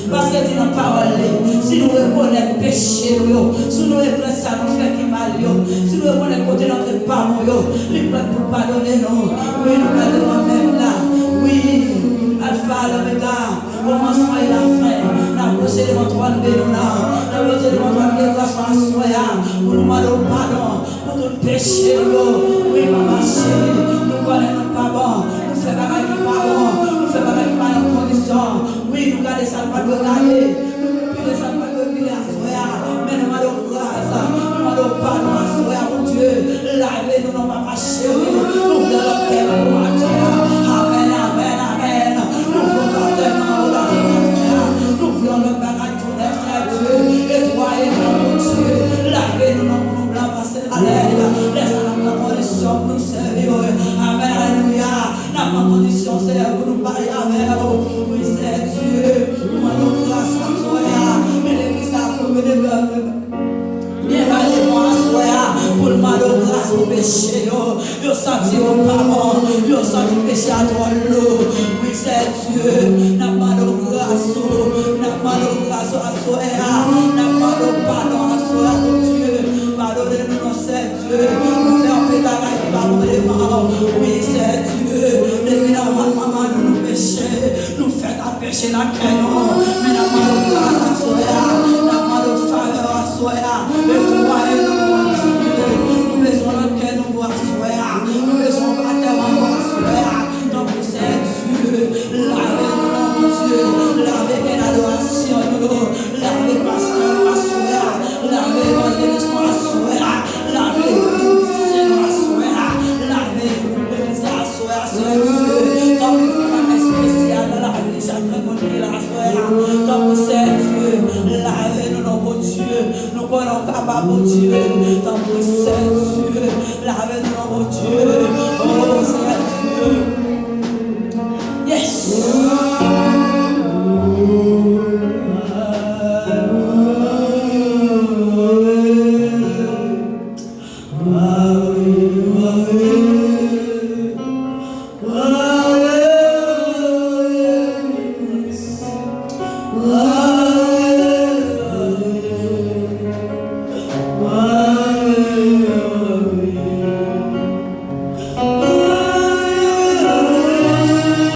Parce que tu n'as pas parlé. Si nous reconnaissons le péché, si nous reconnaissons ça, nous faisons mal, si nous reconnaissons côté notre parent, nous pouvons pardonner nous. Oui, nous pouvons même là. Oui, Alpha, l'Oméga, commencement et la fin. Nous possédons notre trône de nous là. Nous possédons notre trône de grâce à soi. Pour nous demander pardon pour tout péché. Oui, maman chérie, nous connaissons pas bon. Nous faisons pas qui pas bon. Nous faisons pas qui pas en condition. Oui, nous gardons ça pas de regarder. Nous pile ça pas de pile à soi. Mais nous demandons grâce. Nous demandons pardon à soi, mon Dieu. Lavez-nous, non, maman chérie. Nous voulons notre cœur pour Amen, amen, amen. Nous voulons notre cœur. Nous voulons notre bagage tout neuf, Dieu. Et toi et mon Dieu. Lavez-nous, non, nous blancs, passer à l'aide. Laisse-nous la condition pour nous servir. Amen, alléluia. La condition, c'est pour nous parler avec vous. Oui, c'est Dieu. Nous demandons grâce à toi. Mais l'église a trouvé des bœufs. Bien allez-moi à soi pour le mal au grâce au péché. Yo senti au pardon. Yo senti péché à toi l'eau. Oui, c'est Dieu. N'a pas de grâce. N'a pas de grâce à soi. N'a pas de pardon à soi, mon Dieu. Pardonnez-nous, non, c'est Dieu. Nous faisons pédale qui pardonnez-moi. Oui, c'est Dieu. Les maman nous péchés. Nous faisons un péché dans le cœur. Mais n'a pas de grâce à soi. N'a pas de faveur à soi. Et toi et nous, nous besoin de que nous voir soi. Nous besoin de battre voir soi. Donc c'est Dieu. Lavez-nous, mon Dieu. Lavez l'adoration, lavez pasteur à soi. Lavez l'église à soi. Lavez l'église à soi. Lavez l'église à soi. C'est Dieu. Donc il faut un spécial dans la vie. Chaque monde est là à soi. Donc c'est Dieu. Lavez-nous, mon Dieu. Nous connaissons pas mon Dieu. Donc c'est Dieu. Lavez-nous, mon Dieu. Oh, c'est Dieu. Yes. Ah oui.